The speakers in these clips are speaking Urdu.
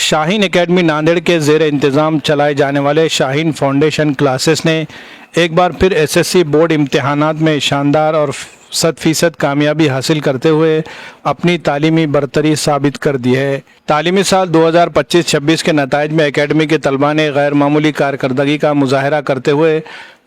شاہین اکیڈمی ناندیڑ کے زیر انتظام چلائے جانے والے شاہین فاؤنڈیشن کلاسز نے ایک بار پھر ایس ایس سی بورڈ امتحانات میں شاندار اور 100% کامیابی حاصل کرتے ہوئے اپنی تعلیمی برتری ثابت کر دی ہے۔ تعلیمی سال 2025-26 کے نتائج میں اکیڈمی کے طلباء نے غیر معمولی کارکردگی کا مظاہرہ کرتے ہوئے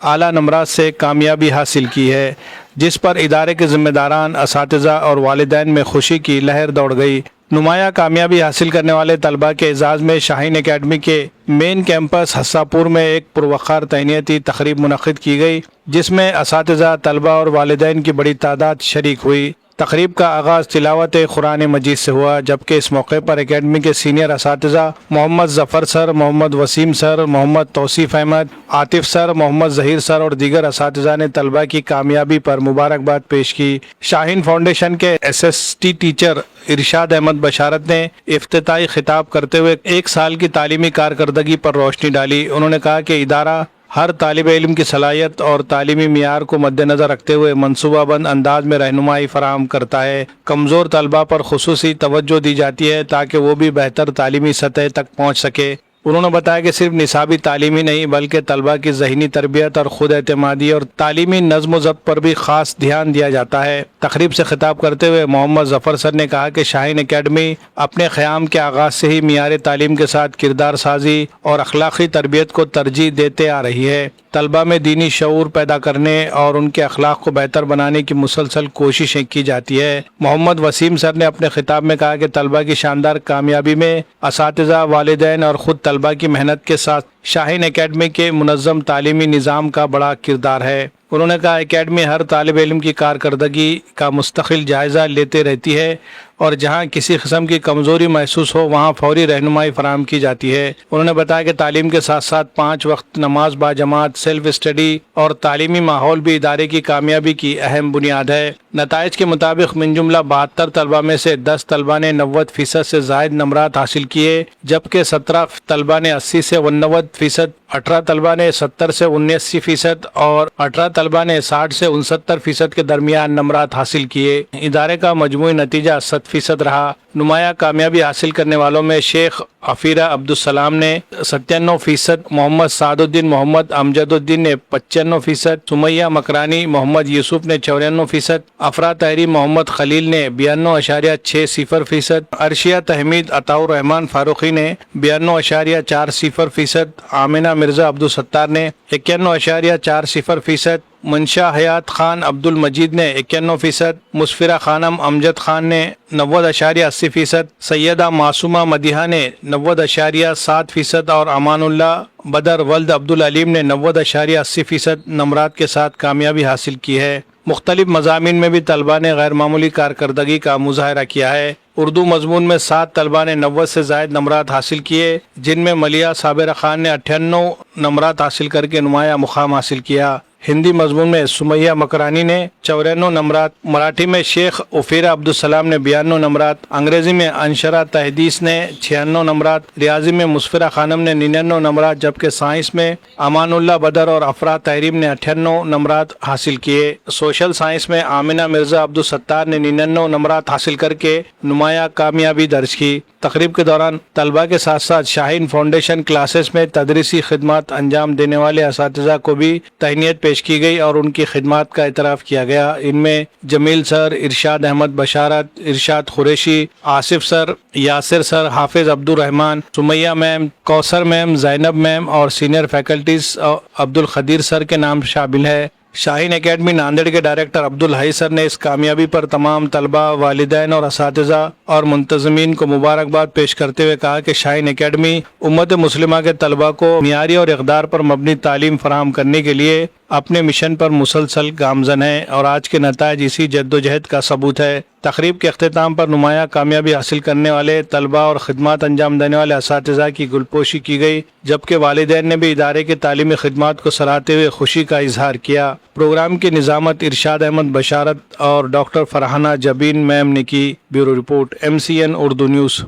اعلیٰ نمرات سے کامیابی حاصل کی ہے، جس پر ادارے کے ذمہ داران، اساتذہ اور والدین میں خوشی کی لہر دوڑ گئی۔ نمایاں کامیابی حاصل کرنے والے طلباء کے اعزاز میں شاہین اکیڈمی کے مین کیمپس حصہ میں ایک پروقار تہنیتی تقریب منعقد کی گئی، جس میں اساتذہ، طلباء اور والدین کی بڑی تعداد شریک ہوئی۔ تقریب کا آغاز تلاوت قرآن مجید سے ہوا، جبکہ اس موقع پر اکیڈمی کے سینئر اساتذہ محمد ظفر سر، محمد وسیم سر، محمد توصیف احمد، عاطف سر، محمد ظہیر سر اور دیگر اساتذہ نے طلباء کی کامیابی پر مبارکباد پیش کی۔ شاہین فاؤنڈیشن کے ایس ایس ٹی ٹیچر ارشاد احمد بشارت نے افتتاحی خطاب کرتے ہوئے ایک سال کی تعلیمی کارکردگی پر روشنی ڈالی۔ انہوں نے کہا کہ ادارہ ہر طالب علم کی صلاحیت اور تعلیمی معیار کو مد نظر رکھتے ہوئے منصوبہ بند انداز میں رہنمائی فراہم کرتا ہے۔ کمزور طلباء پر خصوصی توجہ دی جاتی ہے تاکہ وہ بھی بہتر تعلیمی سطح تک پہنچ سکے۔ انہوں نے بتایا کہ صرف نصابی تعلیمی نہیں بلکہ طلباء کی ذہنی تربیت اور خود اعتمادی اور تعلیمی نظم و ضبط پر بھی خاص دھیان دیا جاتا ہے۔ تقریب سے خطاب کرتے ہوئے محمد ظفر سر نے کہا کہ شاہین اکیڈمی اپنے قیام کے آغاز سے ہی معیار تعلیم کے ساتھ کردار سازی اور اخلاقی تربیت کو ترجیح دیتے آ رہی ہے۔ طلباء میں دینی شعور پیدا کرنے اور ان کے اخلاق کو بہتر بنانے کی مسلسل کوششیں کی جاتی ہے۔ محمد وسیم سر نے اپنے خطاب میں کہا کہ طلباء کی شاندار کامیابی میں اساتذہ، والدین اور خود طلباء کی محنت کے ساتھ شاہین اکیڈمی کے منظم تعلیمی نظام کا بڑا کردار ہے۔ انہوں نے کہا اکیڈمی ہر طالب علم کی کارکردگی کا مستقل جائزہ لیتے رہتی ہے اور جہاں کسی قسم کی کمزوری محسوس ہو وہاں فوری رہنمائی فراہم کی جاتی ہے۔ انہوں نے بتایا کہ تعلیم کے ساتھ ساتھ 5 وقت نماز باجماعت، سیلف اسٹڈی اور تعلیمی ماحول بھی ادارے کی کامیابی کی اہم بنیاد ہے۔ نتائج کے مطابق من جملہ 72 طلباء میں سے 10 طلباء نے 90% سے زائد نمرات حاصل کیے، جبکہ 17 طلباء نے 80 سے 89%، 18 طلباء نے 70 سے 79% اور 18 طلباء نے 60 سے 69% کے درمیان نمرات حاصل کیے۔ ادارے کا مجموعی نتیجہ 100% رہا۔ نمایاں کامیابی حاصل کرنے والوں میں شیخ عفیرہ عبدالسلام نے 97%، محمد سعد الدین محمد امجد الدین نے 95%، سمیہ مکرانی محمد یوسف نے 94%، افرا تحری محمد خلیل نے 92.60%، عرشیہ تحمید عطاء الرحمن فاروقی نے 92.40%، آمنہ مرزا عبدالستار نے 91.40%، منشا حیات خان عبد المجید نے 91%، مسفرہ خانم امجد خان نے 90.80%، سیدہ معصومہ مدیحہ نے 90.7% اور امان اللہ بدر ولد عبدالعلیم نے 90.80% نمرات کے ساتھ کامیابی حاصل کی ہے۔ مختلف مضامین میں بھی طلباء نے غیر معمولی کارکردگی کا مظاہرہ کیا ہے۔ اردو مضمون میں 7 طلباء نے 90 سے زائد نمرات حاصل کیے، جن میں ملیحہ صابرہ خان نے 98 نمرات حاصل کر کے نمایاں مقام حاصل کیا۔ ہندی مضمون میں سمیہ مکرانی نے 94 نمرات، مراٹھی میں شیخ عفیرہ عبدالسلام نے 92 نمرات، انگریزی میں انشرہ تحدیث نے 96 نمرات، ریاضی میں مسفرہ خانم نے 99 نمرات، جبکہ سائنس میں امان اللہ بدر اور افرا تحریم نے 98 نمرات حاصل کیے۔ سوشل سائنس میں آمنہ مرزا عبدالستار نے 99 نمرات حاصل کر کے نمایاں کامیابی درج کی۔ تقریب کے دوران طلباء کے ساتھ ساتھ شاہین فاؤنڈیشن کلاسز میں تدریسی خدمات انجام دینے والے اساتذہ کو بھی تہنیت پیش کی گئی اور ان کی خدمات کا اعتراف کیا گیا۔ ان میں جمیل سر، ارشاد احمد بشارت، ارشاد قریشی، آصف سر، یاسر سر، حافظ عبد الرحمن، سمیہ میم، کوثر میم، زینب میم اور سینئر فیکلٹیز عبد القدیر سر کے نام شامل ہے۔ شاہین اکیڈمی ناندیڑ کے ڈائریکٹر عبدالحی سر نے اس کامیابی پر تمام طلباء، والدین اور اساتذہ اور منتظمین کو مبارکباد پیش کرتے ہوئے کہا کہ شاہین اکیڈمی امت مسلمہ کے طلباء کو معیاری اور اقدار پر مبنی تعلیم فراہم کرنے کے لیے اپنے مشن پر مسلسل گامزن ہے اور آج کے نتائج اسی جدوجہد کا ثبوت ہے۔ تقریب کے اختتام پر نمایاں کامیابی حاصل کرنے والے طلباء اور خدمات انجام دینے والے اساتذہ کی گلپوشی کی گئی، جبکہ والدین نے بھی ادارے کی تعلیمی خدمات کو سراہتے ہوئے خوشی کا اظہار کیا۔ پروگرام کی نظامت ارشاد احمد بشارت اور ڈاکٹر فرحانہ جبین میم نے کی۔ Bureau report MCN Urdu news.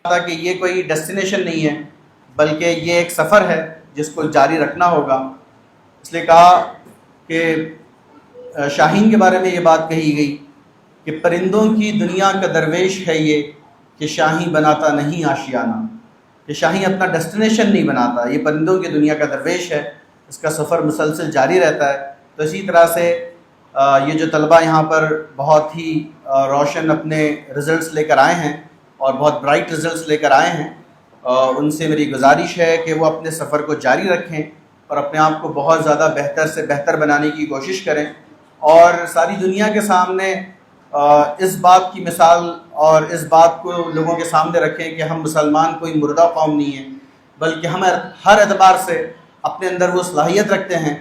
کہ یہ کوئی ڈیسٹینیشن نہیں ہے بلکہ یہ ایک سفر ہے جس کو جاری رکھنا ہوگا۔ اس لیے کہا کہ شاہین کے بارے میں یہ بات کہی گئی کہ پرندوں کی دنیا کا درویش ہے یہ کہ شاہین بناتا نہیں آشیانہ۔ کہ شاہین اپنا ڈیسٹینیشن نہیں بناتا، یہ پرندوں کی دنیا کا درویش ہے، اس کا سفر مسلسل جاری رہتا ہے۔ تو اسی طرح سے یہ جو طلبہ یہاں پر بہت ہی روشن اپنے رزلٹس لے کر آئے ہیں اور بہت برائٹ رزلٹس لے کر آئے ہیں، ان سے میری گزارش ہے کہ وہ اپنے سفر کو جاری رکھیں اور اپنے آپ کو بہت زیادہ بہتر سے بہتر بنانے کی کوشش کریں، اور ساری دنیا کے سامنے اس بات کی مثال اور اس بات کو لوگوں کے سامنے رکھیں کہ ہم مسلمان کوئی مردہ قوم نہیں ہیں، بلکہ ہم ہر اعتبار سے اپنے اندر وہ صلاحیت رکھتے ہیں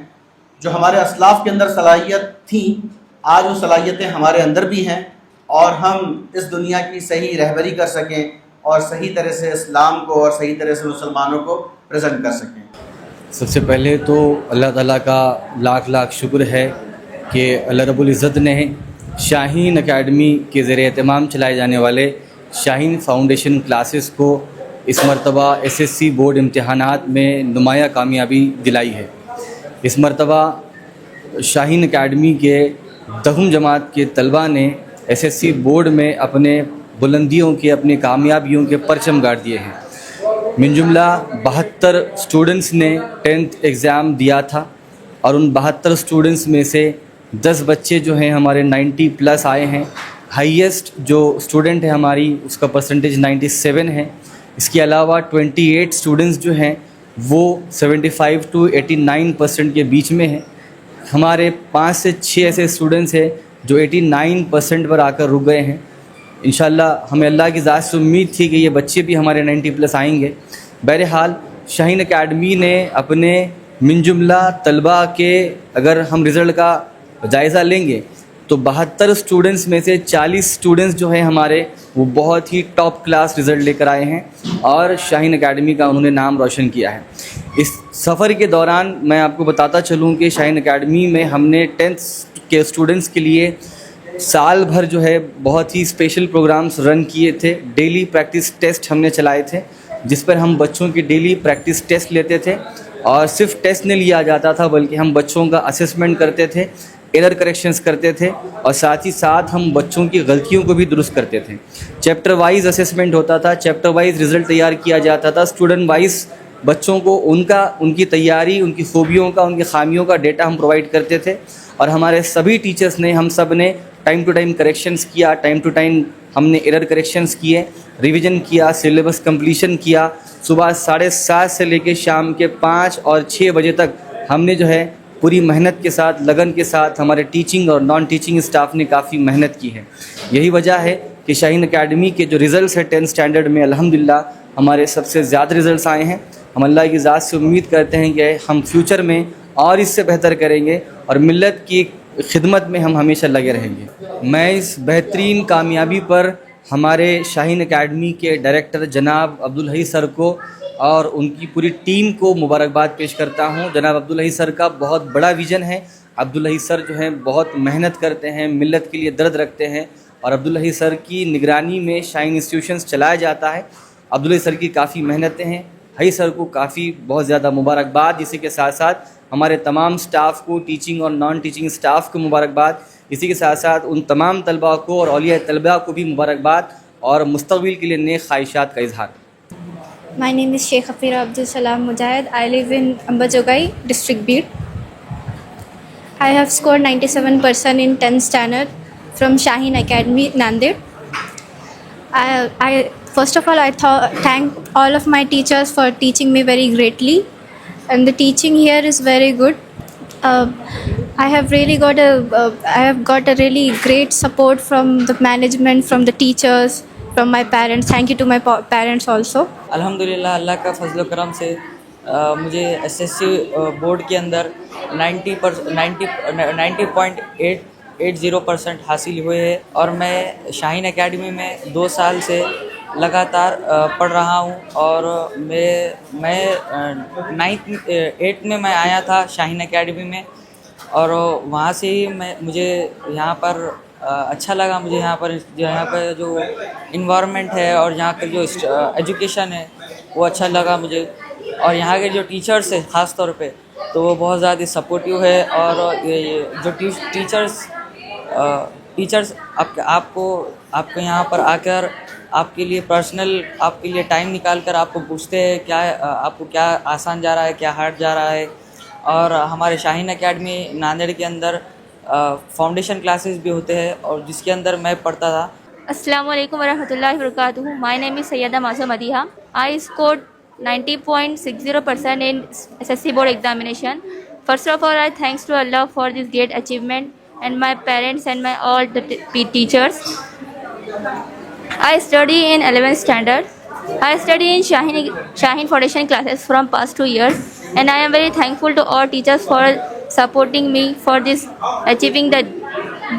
جو ہمارے اسلاف کے اندر صلاحیت تھیں، آج وہ صلاحیتیں ہمارے اندر بھی ہیں، اور ہم اس دنیا کی صحیح رہبری کر سکیں اور صحیح طرح سے اسلام کو اور صحیح طرح سے مسلمانوں کو پریزنٹ کر سکیں۔ سب سے پہلے تو اللہ تعالیٰ کا لاکھ لاکھ شکر ہے کہ اللہ رب العزت نے شاہین اکیڈمی کے زیر اہتمام چلائے جانے والے شاہین فاؤنڈیشن کلاسز کو اس مرتبہ SSC بورڈ امتحانات میں نمایاں کامیابی دلائی ہے۔ اس مرتبہ شاہین اکیڈمی کے 10ویں جماعت کے طلبہ نے SSC بورڈ میں اپنے بلندیوں کے، اپنی کامیابیوں کے پرچم گاڑ دیے ہیں۔ من جملہ 72 اسٹوڈنٹس نے 10th ایگزام دیا تھا، اور ان 72 اسٹوڈنٹس میں سے 10 بچے جو ہیں ہمارے 90+ آئے ہیں۔ ہائیسٹ جو اسٹوڈنٹ ہے ہماری، اس کا پرسنٹیج 97 ہے۔ اس کے علاوہ 28 اسٹوڈنٹس جو ہیں وہ 75 to 89% کے بیچ میں ہیں۔ ہمارے 5 سے 6 ایسے اسٹوڈنٹس ہیں جو 89% پر آ کر رک گئے ہیں۔ انشاءاللہ ہمیں اللہ کی ذات سے امید تھی کہ یہ بچے بھی ہمارے 90+ آئیں گے۔ بہرحال شاہین اکیڈمی نے اپنے من جملہ طلباء کے اگر ہم رزلٹ کا جائزہ لیں گے تو 72 اسٹوڈنٹس میں سے 40 اسٹوڈنٹس جو ہیں ہمارے وہ بہت ہی ٹاپ کلاس رزلٹ لے کر آئے ہیں، اور شاہین اکیڈمی کا انہوں نے نام روشن کیا ہے۔ اس سفر کے دوران میں آپ کو بتاتا چلوں کہ شاہین اکیڈمی میں ہم نے 10th کے اسٹوڈنٹس کے لیے سال بھر جو ہے بہت ہی اسپیشل پروگرامز رن کیے تھے۔ ڈیلی پریکٹس ٹیسٹ ہم نے چلائے تھے، جس پر ہم بچوں کی ڈیلی پریکٹس ٹیسٹ لیتے تھے، اور صرف ٹیسٹ نہیں لیا جاتا تھا بلکہ ہم بچوں کا اسسمنٹ کرتے تھے، ایرر کریکشنز کرتے تھے، اور ساتھ ہی ساتھ ہم بچوں کی غلطیوں کو بھی درست کرتے تھے۔ چیپٹر وائز اسسمنٹ ہوتا تھا، چیپٹر وائز رزلٹ تیار کیا جاتا تھا، اسٹوڈنٹ وائز بچوں کو ان کی تیاری، ان کی خوبیوں کا، ان کی خامیوں کا ڈیٹا ہم پرووائڈ کرتے تھے، اور ہمارے سبھی ٹیچرز نے، ہم سب نے ٹائم ٹو ٹائم کریکشنز کیا، ٹائم ٹو ٹائم ہم نے ایرر کریکشنز کیے، ریویژن کیا، سلیبس کمپلیشن کیا۔ صبح 7:30 سے لے کے شام کے 5 اور 6 بجے تک ہم نے جو ہے پوری محنت کے ساتھ، لگن کے ساتھ، ہمارے ٹیچنگ اور نان ٹیچنگ اسٹاف نے کافی محنت کی ہے۔ یہی وجہ ہے کہ شاہین اکیڈمی کے جو رزلٹس ہیں 10th اسٹینڈرڈ میں الحمدللہ ہمارے سب سے زیادہ رزلٹس آئے ہیں۔ ہم اللہ کی ذات سے امید کرتے ہیں کہ ہم فیوچر میں اور اس سے بہتر کریں گے، اور ملت کی خدمت میں ہم ہمیشہ لگے رہیں گے۔ میں اس بہترین کامیابی پر ہمارے شاہین اکیڈمی کے ڈائریکٹر جناب عبدالحی سر کو اور ان کی پوری ٹیم کو مبارکباد پیش کرتا ہوں۔ جناب عبدالحی سر کا بہت بڑا ویژن ہے۔ عبدالحی سر جو ہیں بہت محنت کرتے ہیں، ملت کے لیے درد رکھتے ہیں، اور عبدالحی سر کی نگرانی میں شاہین انسٹیٹیوشنز چلایا جاتا ہے۔ عبدالحی سر کی کافی محنتیں ہیں، حی سر کو کافی بہت زیادہ مبارکباد، اسی کے ساتھ ساتھ ہمارے تمام سٹاف کو، ٹیچنگ اور نان ٹیچنگ سٹاف کو مبارکباد، اسی کے ساتھ ساتھ ان تمام طلباء کو اور اولیاء طلباء کو بھی مبارکباد، اور مستقبل کے لیے نیک خواہشات کا اظہار۔ My name is Sheikh Hafira Abdul Salam Mujahid. I live in Ambajogai, District Beed. I have scored 97% in 10th standard from Shaheen Academy, Nanded. First of all, I thank all of my teachers for teaching me very greatly, and the teaching here is very good. I have got a really great support from the management, from the teachers, from my parents. Thank you to my parents also. الحمدللہ اللہ کا فضل و کرم سے مجھے SSC بورڈ کے اندر 90.80% حاصل ہوئے ہے، اور میں شاہین اکیڈمی میں 2 سال سے لگاتار پڑھ رہا ہوں، اور میں 8th میں آیا تھا شاہین اکیڈمی میں، اور وہاں سے ہی مجھے یہاں پر اچھا لگا۔ مجھے یہاں پر جو انوائرمنٹ ہے اور یہاں کا جو ایجوکیشن ہے وہ اچھا لگا مجھے، اور یہاں کے جو ٹیچرس ہیں خاص طور پہ تو وہ بہت زیادہ سپورٹیو ہے، اور جو ٹیچرس آپ کو یہاں پر آ کر آپ کے لیے پرسنل آپ کے لیے ٹائم نکال کر آپ کو پوچھتے ہیں کیا آپ کو کیا آسان جا رہا ہے، کیا ہارڈ جا رہا ہے. اور ہمارے شاہین اکیڈمی ناندیڑ کے اندر فاؤنڈیشن کلاسز بھی ہوتے ہیں اور جس کے اندر میں پڑھتا تھا. السلام علیکم ورحمۃ اللہ وبرکاتہ. مائی نیم از سیدہ معصوہ Madiha. I scored 90.60% in SSC board examination. First of all, I thanks to Allah for this great achievement and my parents and my all the teachers. I study in 11th standard. I study in Shaheen Foundation classes from past 2 years, and I am very thankful to all teachers for supporting me for this achieving the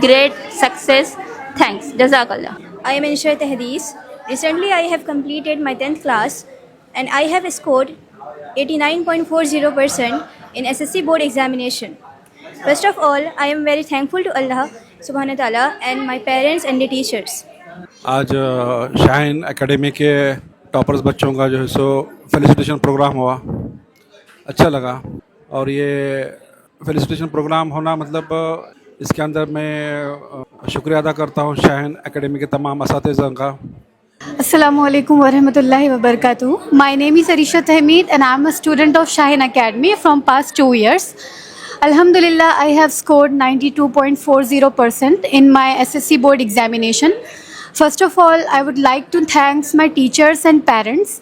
great success. Thanks. Jazakallah. I am Insha Tahdis. Recently, I have completed my 10th class and I have scored 89.40% in SSC board examination. First of all, I am very thankful to Allah subhanahu wa ta'ala and my parents and the teachers. آج شاہین اکیڈمی کے ٹاپرز بچوں کا جو ہے سو فیلیسیٹیشن پروگرام ہوا، اچھا لگا. اور یہ فیلیسیٹیشن پروگرام ہونا مطلب اس کے اندر میں شکریہ ادا کرتا ہوں شاہین اکیڈمی کے تمام اساتذہ کا. السلام علیکم ورحمۃ اللہ وبرکاتہ. My name is Arisha Tahmeed and I am a student of Shaheen Academy from past 2 years. Alhamdulillah, I have scored 92.40% in my SSC board examination. First of all, I would like to thank my teachers and parents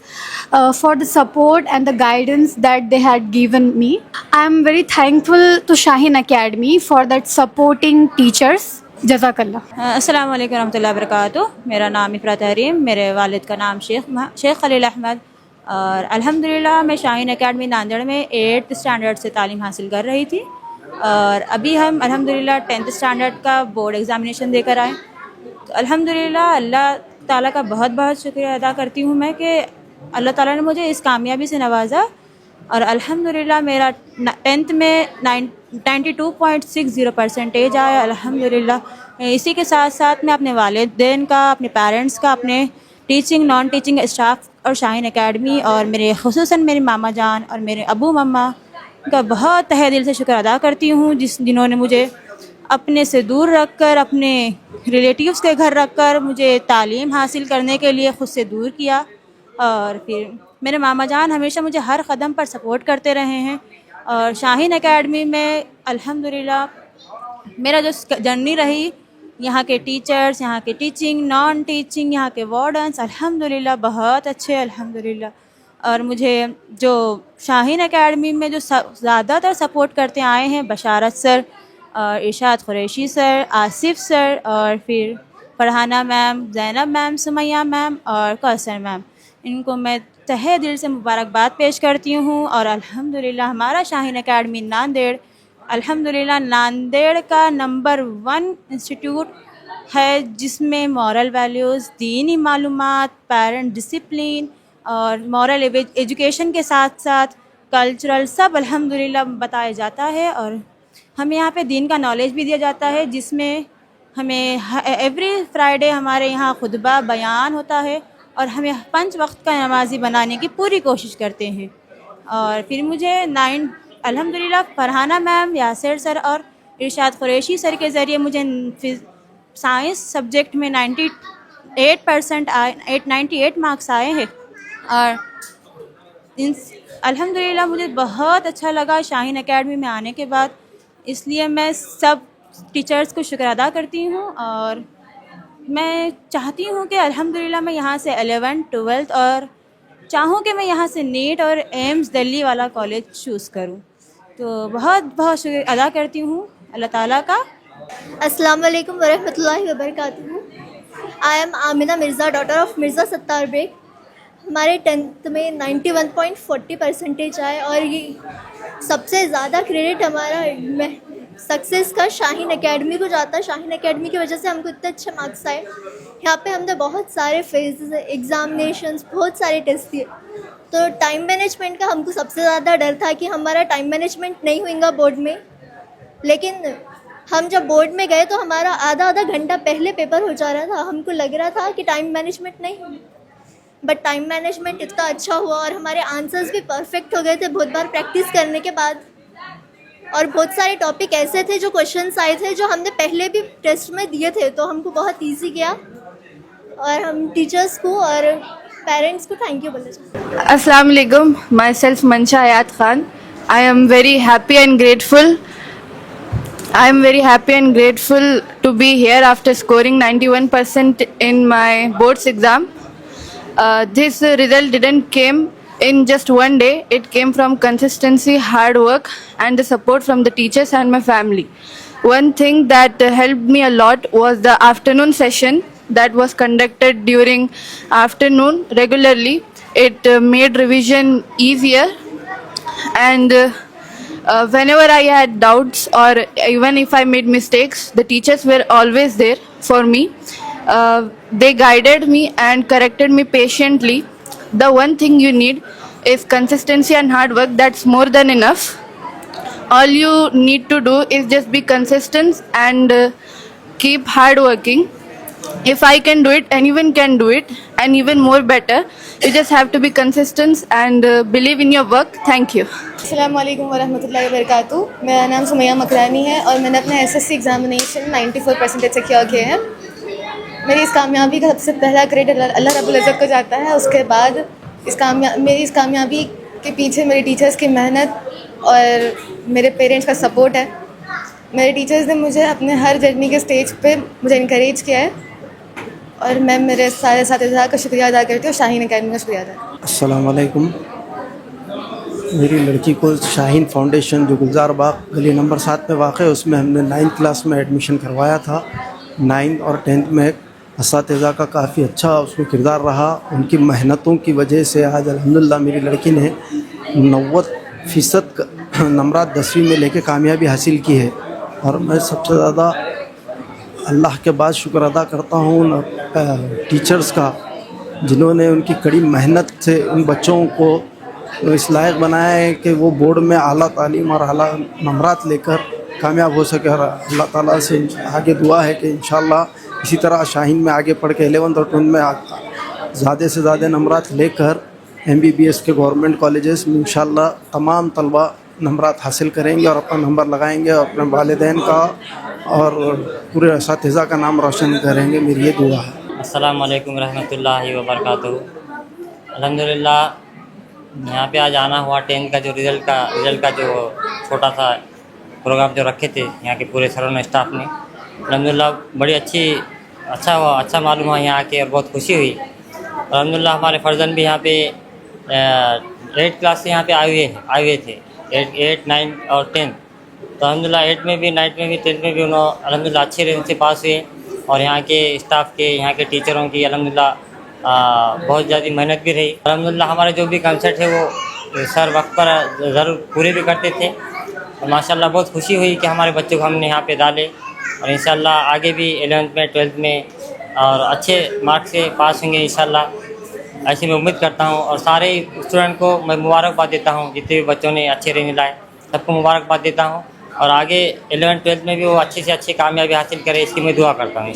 for the support and the guidance that they had given me. I am very thankful to Shaheen Academy for that supporting teachers. جزاک اللہ. السلام علیکم ورحمۃ اللہ وبرکاتہ. میرا نام افرا تحریم، میرے والد کا نام شیخ خلیل احمد، اور الحمدللہ میں شاہین اکیڈمی ناندیڑ میں 8th اسٹینڈرڈ سے تعلیم حاصل کر رہی تھی، اور ابھی ہم الحمدللہ 10th اسٹینڈرڈ کا بورڈ ایگزامینیشن دے کر آئے. تو الحمدللہ اللہ تعالیٰ کا بہت بہت شکریہ ادا کرتی ہوں میں کہ اللہ تعالیٰ نے مجھے اس کامیابی سے نوازا، اور الحمدللہ میرا 10th میں 92.60% آیا الحمدللہ. اسی کے ساتھ ساتھ میں اپنے والدین کا، اپنے پیرنٹس کا، اپنے ٹیچنگ نان ٹیچنگ اسٹاف اور شاہین اکیڈمی اور میرے خصوصاً میرے ماما جان اور میرے ابو مما کا بہت تہہ دل سے شکر ادا کرتی ہوں، جنہوں نے مجھے اپنے سے دور رکھ کر، اپنے ریلیٹیوز کے گھر رکھ کر مجھے تعلیم حاصل کرنے کے لیے خود سے دور کیا. اور پھر میرے ماما جان ہمیشہ مجھے ہر قدم پر سپورٹ کرتے رہے ہیں. اور شاہین اکیڈمی میں الحمدللہ میرا جو جرنی رہی، یہاں کے ٹیچرز، یہاں کے ٹیچنگ نان ٹیچنگ، یہاں کے وارڈنس الحمدللہ بہت اچھے الحمدللہ. اور مجھے جو شاہین اکیڈمی میں جو زیادہ تر سپورٹ کرتے آئے ہیں، بشارت سر اور ارشاد قریشی سر، آصف سر، اور پھر فرحانہ میم، زینب میم، سمیہ میم اور کوثر میم، ان کو میں تہہ دل سے مبارکباد پیش کرتی ہوں. اور الحمدللہ ہمارا شاہین اکیڈمی ناندیڑ الحمدللہ ناندیڑ کا نمبر 1 انسٹیٹیوٹ ہے، جس میں مورل ویلیوز، دینی معلومات، پیرنٹ ڈسپلین اور مورل ایجوکیشن کے ساتھ ساتھ کلچرل سب الحمدللہ بتایا جاتا ہے. اور ہمیں یہاں پہ دین کا نالج بھی دیا جاتا ہے، جس میں ہمیں ایوری فرائیڈے ہمارے یہاں خطبہ بیان ہوتا ہے، اور ہمیں 5 وقت کا نمازی بنانے کی پوری کوشش کرتے ہیں. اور پھر مجھے الحمدللہ فرحانہ میم، یاسر سر اور ارشاد قریشی سر کے ذریعے مجھے سائنس سبجیکٹ میں 98 مارکس آئے ہیں. اور الحمدللہ مجھے بہت اچھا لگا شاہین اکیڈمی میں آنے کے بعد، اس لیے میں سب ٹیچرز کو شکر ادا کرتی ہوں. اور میں چاہتی ہوں کہ الحمدللہ میں یہاں سے 11th 12th اور چاہوں کہ میں یہاں سے نیٹ اور ایمز دلی والا کالج چوز کروں. تو بہت بہت شکریہ ادا کرتی ہوں اللہ تعالیٰ کا. السلام علیکم ورحمۃ اللہ وبرکاتہ. I am Amna Mirza, daughter of Mirza Sattar Baig. ہمارے 10th میں 91.40% آئے، اور یہ سب سے زیادہ کریڈٹ ہمارا سکسیس کا شاہین اکیڈمی کو جاتا ہے. شاہین اکیڈمی کی وجہ سے ہم کو اتنے اچھے مارکس آئے. یہاں پہ ہم نے بہت سارے فیزز، ایگزامینیشنز، بہت سارے ٹیسٹ دیے. تو ٹائم مینجمنٹ کا ہم کو سب سے زیادہ ڈر تھا کہ ہمارا ٹائم مینجمنٹ نہیں ہوئے گا بورڈ میں. لیکن ہم جب بورڈ میں گئے تو ہمارا آدھا گھنٹہ پہلے پیپر ہو جا رہا تھا. ہم کو لگ رہا تھا کہ ٹائم مینجمنٹ نہیں ہوئی، بٹ ٹائم مینجمنٹ اتنا اچھا ہوا، اور ہمارے آنسرز بھی پرفیکٹ ہو گئے تھے بہت بار پریکٹس کرنے کے بعد. اور بہت سارے ٹاپک ایسے تھے جو کویشچنس آئے تھے جو ہم نے پہلے بھی ٹیسٹ میں دیے تھے، تو ہم کو بہت ایزی گیا. اور ہم ٹیچرس کو اور پیرنٹس کو تھینک یو بولنا چاہتے ہیں. السلام علیکم. مائی سیلف منشا حیات Khan. I am very happy and grateful. I am very happy and grateful to be here after scoring 91% in my boards exam. This result didn't came in just one day. It came from consistency, hard work, and the support from the teachers and my family. One thing that helped me a lot was the afternoon session that was conducted during afternoon regularly. It made revision easier, and whenever I had doubts or even if I made mistakes, the teachers were always there for me. They guided me and corrected me patiently. The one thing you need is consistency and hard work. That's more than enough. All you need to do is just be consistent and keep hard working. If I can do it, anyone can do it, and even more better. You just have to be consistent and believe in your work. Thank you. السلام علیکم ورحمۃ اللہ وبرکاتہ. میرا نام سمیہ مکرانی ہے اور میں نے اپنا ایس سی ایگزامینیشن 94% سیکیور کیے ہیں. میری اس کامیابی کا سب سے پہلا کریڈٹ اللہ رب العزت کو جاتا ہے. اس کے بعد میری اس کامیابی کے پیچھے میرے ٹیچرس کی محنت اور میرے پیرنٹس کا سپورٹ ہے. میرے ٹیچرز نے مجھے اپنے ہر جرنی کے اسٹیج پہ مجھے انکریج کیا ہے اور میں میرے سارے اساتذہ کا شکریہ ادا کرتی ہوں, شاہین اکیڈمی کا شکریہ ادا کرتی ہوں. السلام علیکم. میری لڑکی کو شاہین فاؤنڈیشن جو گلزار باغ گلی نمبر 7 میں واقع ہے, اس میں ہم نے 9th کلاس میں ایڈمیشن کروایا تھا. 9th اور 10th میں اساتذہ کا کافی اچھا اس میں کردار رہا. ان کی محنتوں کی وجہ سے آج الحمدللہ میری لڑکی نے 90% نمرات 10ویں میں لے کے کامیابی حاصل کی ہے. اور میں سب سے زیادہ اللہ کے بعد شکر ادا کرتا ہوں ٹیچرز کا, جنہوں نے ان کی کڑی محنت سے ان بچوں کو اس لائق بنایا ہے کہ وہ بورڈ میں اعلیٰ تعلیم اور اعلیٰ نمرات لے کر کامیاب ہو سکے. اور اللہ تعالیٰ سے آگے دعا ہے کہ انشاءاللہ اسی طرح شاہین میں آگے پڑھ کے 11th اور 12th میں زیادہ سے زیادہ نمرات لے کر MBBS کے گورنمنٹ کالجز میں انشاءاللہ تمام طلبہ نمرات حاصل کریں گے اور اپنا نمبر لگائیں گے اور اپنے والدین کا اور پورے اساتذہ کا نام روشن کریں گے. میری یہ دعا ہے. السلام علیکم ورحمۃ اللہ وبرکاتہ. الحمدللہ یہاں پہ آج آنا ہوا 10th کا جو رزلٹ کا جو چھوٹا سا پروگرام جو رکھے تھے یہاں کے پورے سروں نے اسٹاف نے, الحمدللہ بڑی اچھا معلوم ہوا یہاں آ کے اور بہت خوشی ہوئی. الحمدللہ ہمارے فرزند بھی یہاں پہ 8th کلاس سے یہاں پہ آئے ہوئے تھے, 8, 9 اور 10. تو الحمدللہ 8 میں بھی 9 میں بھی 10 میں بھی انہوں الحمدللہ اچھے رینک سے پاس ہوئے. اور یہاں کے اسٹاف کے یہاں کے ٹیچروں کی الحمدللہ بہت زیادہ محنت بھی رہی. الحمدللہ ہمارے جو بھی کنسرٹ ہے وہ سر وقت پر ضرور پورے بھی کرتے تھے. اور ماشاءاللہ بہت خوشی ہوئی کہ ہمارے بچوں کو ہم نے یہاں پہ ڈالے اور انشاءاللہ آگے بھی 11th میں 12th میں اور اچھے مارکس سے پاس ہوں گے انشاءاللہ, ایسی میں امید کرتا ہوں. اور سارے اسٹوڈنٹ کو میں مبارکباد دیتا ہوں, جتنے بھی بچوں نے اچھے رینک لائے سب کو مبارکباد دیتا ہوں. اور آگے 11th 12th میں بھی وہ اچھے سے اچھی کامیابی حاصل کرے, اس کی میں دعا کرتا ہوں.